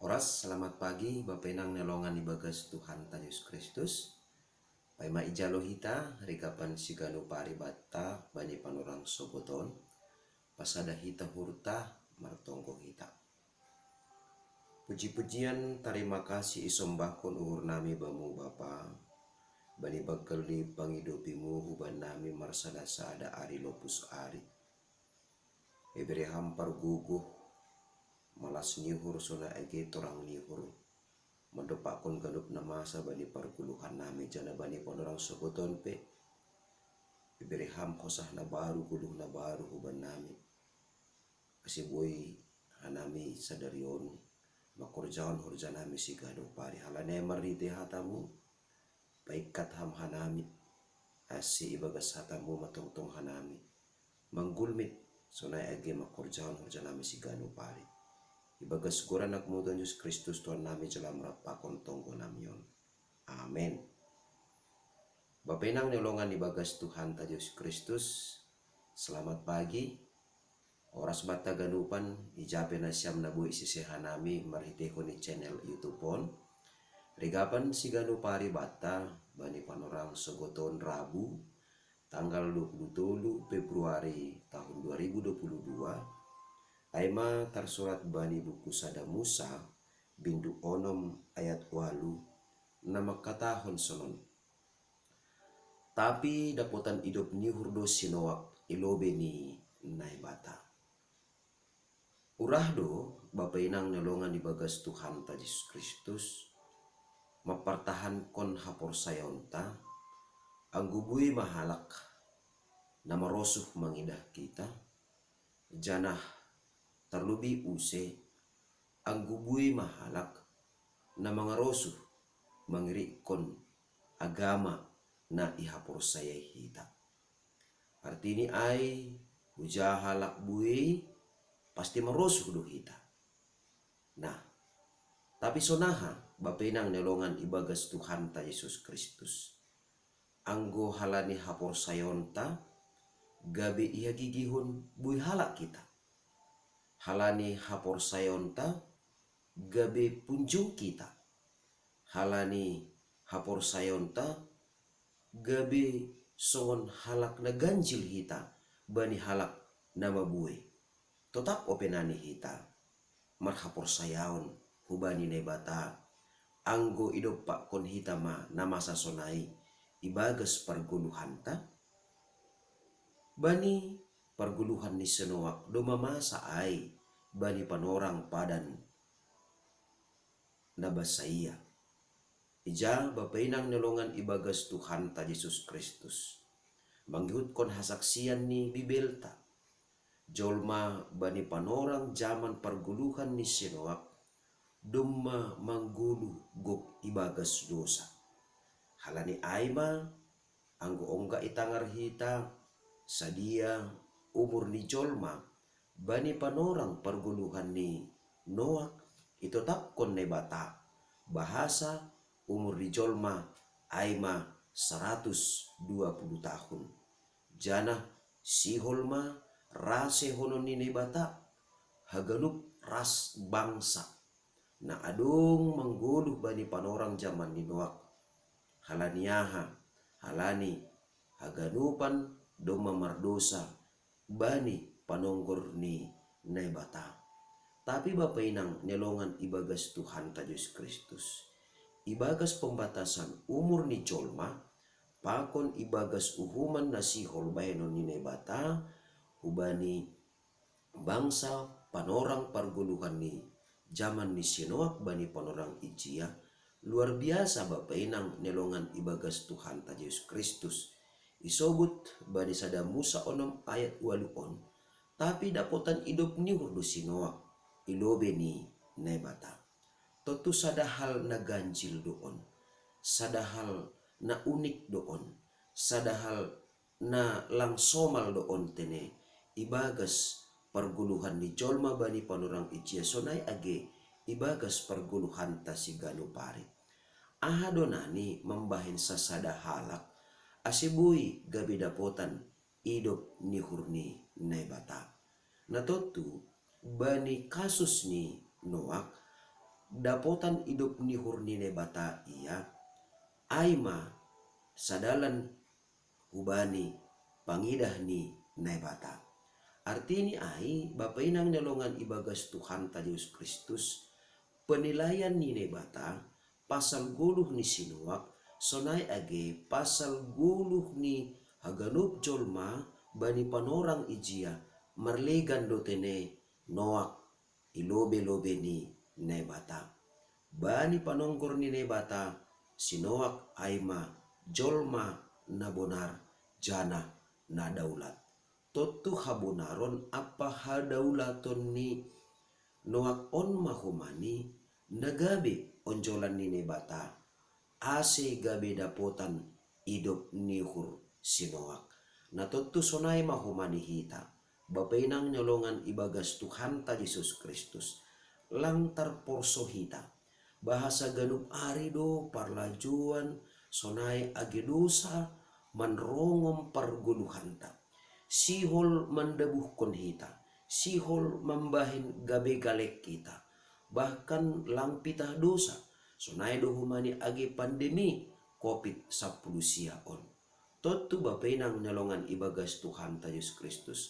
Oras, selamat pagi, bapenang nelongan ibagas Tuhan ta Yesus Kristus. Pai maijalo hita, rikapan sigano paribata, bani panurang soboton, pasada hita hurta, martongko hita. Puji-pujian, terima kasih isombakon uhur nami bamu Bapa, bani bagkali pangidopimu huban nami marsada-sada ari lopus ari. Ebere hampar guguh, malas nihur suna ege torang nihur mandopakon galup na masa bani parguluhan nami jana bani panorang soboton pe iberi ham kosah na baru guluh na baru huban nami kasi boy hanami sadarion makurjaon hurja nami sigado pari halane marite hatamu paikat ham hanami asi ibagas hatamu matungtung hanami manggulmit sunai ege makurjaon hurja nami sigado pari ibagas gura nak mudan Yesus Kristus Tuhan nami jalan merapakon tonggo namion. Amin. Bapenang nolongan ibagas Tuhan ta Yesus Kristus. Selamat pagi. Oras bata ganupan ijape na siyam na buhi sisihan nami marhiteko ni channel YouTube pon. Rigapan si ganu pari bata bani panorang sogoton Rabu tanggal 27 Februari tahun 2022. Aima tersurat bani buku Sada Musa bindu onom ayat walu nama katahon sonon. Tapi dapotan hidup ni hurdo sinowak ilobe ni naibata. Urahdo bapainang nelongan di bagas Tuhan ta Yesus Kristus mapartahan kon hapor sayonta anggubui mahalak nama rosuh mangidah kita janah terlebih use anggubui mahalak na mga rosuh mangirikon agama na ihapor saya hita. Artini ay hujahalak bui pasti marosuh do hita. Nah, tapi sonaha bapenang nelongan ibagas Tuhan ta Yesus Kristus. Anggo halani hapor sayonta gabi iya gigihun bui halak kita. Halani hapor sayonta gabe punjung kita. Halani hapor sayonta gabe songon halak na ganjil hita bani halak na mabuhay. Tetap openani hita marhapor sayaon hubani nebata anggo idop kon hita ma namasa sonai ibagas parguluhanta bani parguluhan ni senowak do mamasa ay bani panorang padan nabasaya. Ija bapainang nelongan ibagas Tuhan ta Yesus Kristus. Manggihut kon hasaksian ni bibelta. Jolma bani panorang zaman parguluhan ni senowak dumma manggulu gok ibagas dosa. Halani aima anggo ongga itangar hita sadia umur ni jolma bani panorang perguluhan ni Noak itu tapkon ne bata bahasa umur di jolma aima 120 tahun jana siholma rase hono ni ne bata hagalup ras bangsa na adung mengguluh bani panorang zaman ni Noak halaniaha halani haganupan doma mardosa bani panonggor ni naibata. Tapi bapainang nelongan ibagas Tuhan ta Yesus Kristus. Ibagas pembatasan umur ni jolma pakon ibagas uhuman na sihol bahenon ni naibata hubani bangsa panorang parguluhan ni zaman ni Sinoak bani panorang ijia luar biasa bapainang nelongan ibagas Tuhan ta Yesus Kristus. Isobut bani Sada Musa onom ayat waluon tapi dapotan hidup ni hurdo sinoak ilobe ni nebata. Totu sada hal na ganjil doon, sada hal na unik doon, sada hal na langsomal doon tene ibagas parguluhan ni jolma bani panorang ijia sonay age ibagas parguluhan ta sigano pare. Ahadonani membahin sa sada halak asibui gabi dapotan idop ni hurni nebata. Natotu bani kasus ni Noak dapotan hidup ni hurnine bata ia aima sadalan hubani pangidah ni nai bata. Artini ai bapa inang nyolongan ibagas Tuhan ta Yesus Kristus penilaian ni nai bata pasal guluh ni sinuak sonai age pasal guluh ni haganup jolma bani panorang ijia marlegan dotene noak ilobe-lobe ni nebata. Bani panonggor ni nebata sinoak aima jolma na bonar jana na daulat. Totu habonaron apa hadaulaton ni noak on mahumani nagabe onjolan ni nebata ase gabe dapotan idop nihur sinoak. Na totu sonai mahumani hita bapainang nyolongan ibagas Tuhan ta Yesus Kristus lantar porso hita bahasa ganup arido parlajuan sonai agedosa manrongom parguluhanta sihol mandabuhkon hita sihol mambahin gabe galek kita bahkan langpitah dosa sonai dohumani age pandemi COVID-10 siaon. Totu bapainang nyolongan ibagas Tuhan ta Yesus Kristus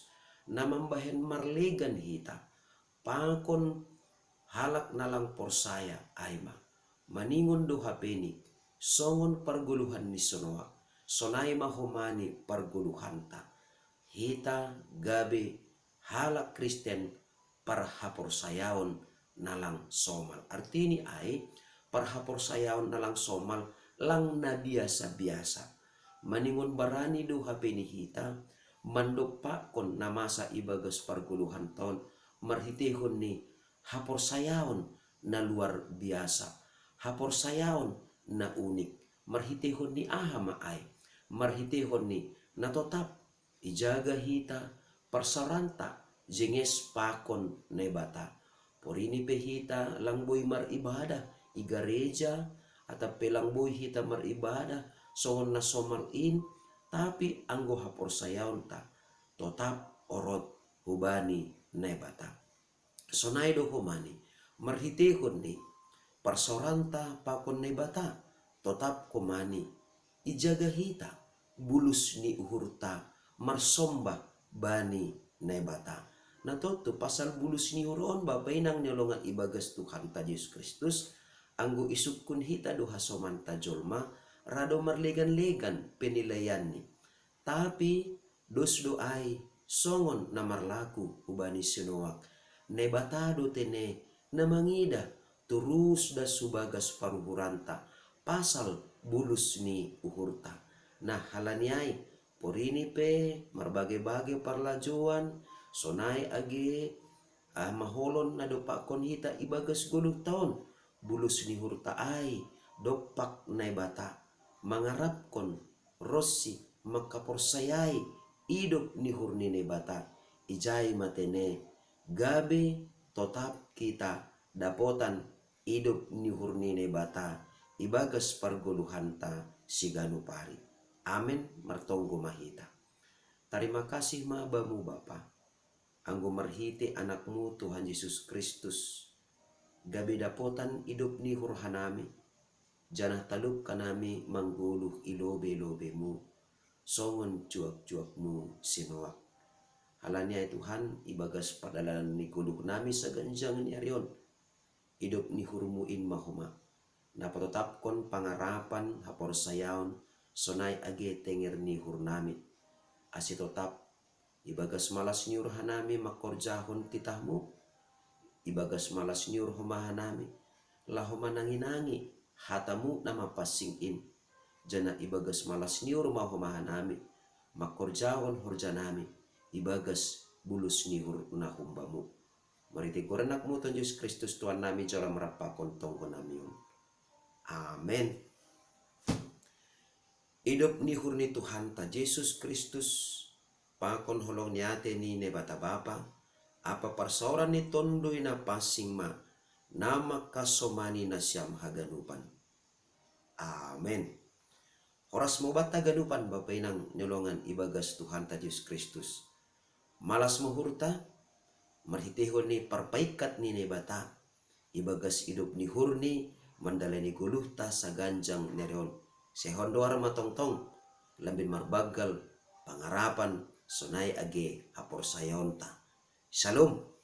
na mambahen marlegan hita pangkon halak nalang porsaya aima maningon do hapeni songon parguluhan ni sonoa sonai mahomani parguluhanta hita gabe halak Kristen parhaporsayaon nalang somal. Artini ai parhaporsayaon nalang somal lang na biasa-biasa maningon barani do hapeni hita mandopa kon na masa ibagas parguluhan taon marhitihon ni haporsayaon na luar biasa haporsayaon na unik marhitihon ni ahama ay marhitihon ni na totap ijaga hita parsaranta jenges pakon nebata porini pe hita langboy maribadah igareja atau pelangboy hita maribadah songon na somal in tapi anggo haporsayaon ta totap orot hubani nebata sonai do humani marhitehon ni parsoranta pakon nebata totap kumani ijaga hita bulus ni uhurta marsomba bani nebata. Na toto pasal bulus ni huron bapainang nyolongan ibagas Tuhan ta Yesus Kristus anggo isukun hita do hasoman ta jolma rado marlegan-legan penilaian ni tapi dos doai songon na marlaku ubani sinuak nebatado tene na mangida turus da subagas paruhuranta pasal bulus ni uhurta. Nah halaniai porini pe marbagai-bagai parlajuan sonai age maholon na dopakon hita ibagas guluh taon bulus ni hurta ai dopak nebata mangarapkon rossi makaporsayai idop ni hurni nebata ijai matene gabe totap kita dapotan idop ni hurni nebata ibagas parguluhanta siganu pari. Amin martonggo mahita. Terima kasih mabamu Bapa anggo marhiti anakmu Tuhan Yesus Kristus gabe dapotan idop ni hurhanami janah talup kanami mangguluh ilobe-lobemu songon cuak-cuakmu sinoak. Halanya Tuhan ibagas padalan ni guluh nami saganjang ni arion idop ni hurmuin mahoma na patotapkon pangarapan haporsayaon sonai age tenger ni hurnami asitotap ibagas malas ni urhanami makorjahon titahmu ibagas malas ni urhomahanami lahoma nangi-nangi hatamu nama pasingin jana ibagas malas niur mahumahanami makorjahon horjanami ibagas bulus nihur nahumbamu mariti gorenakmu Tuhan Yesus Kristus Tuhan nami jala merapakon tonggo namiun. Amen. Idop nihur ni Tuhan ta Yesus Kristus pakon holong niate ni nebata Bapa apa parsaoran ni tondoi na pasing ma nama kasomani na siyam haganupan. Amen. Horas mo bata ganupan bapainang nyolongan ibagas Tuhan ta Yesus Kristus. Malas mohurta marhitihon ni parpaikat ni nebata ibagas hidup ni hurni mandalani guluhta sa ganjang nerion. Sehondoar matongtong lambin marbagal pangarapan sonai age hapor sayonta. Shalom.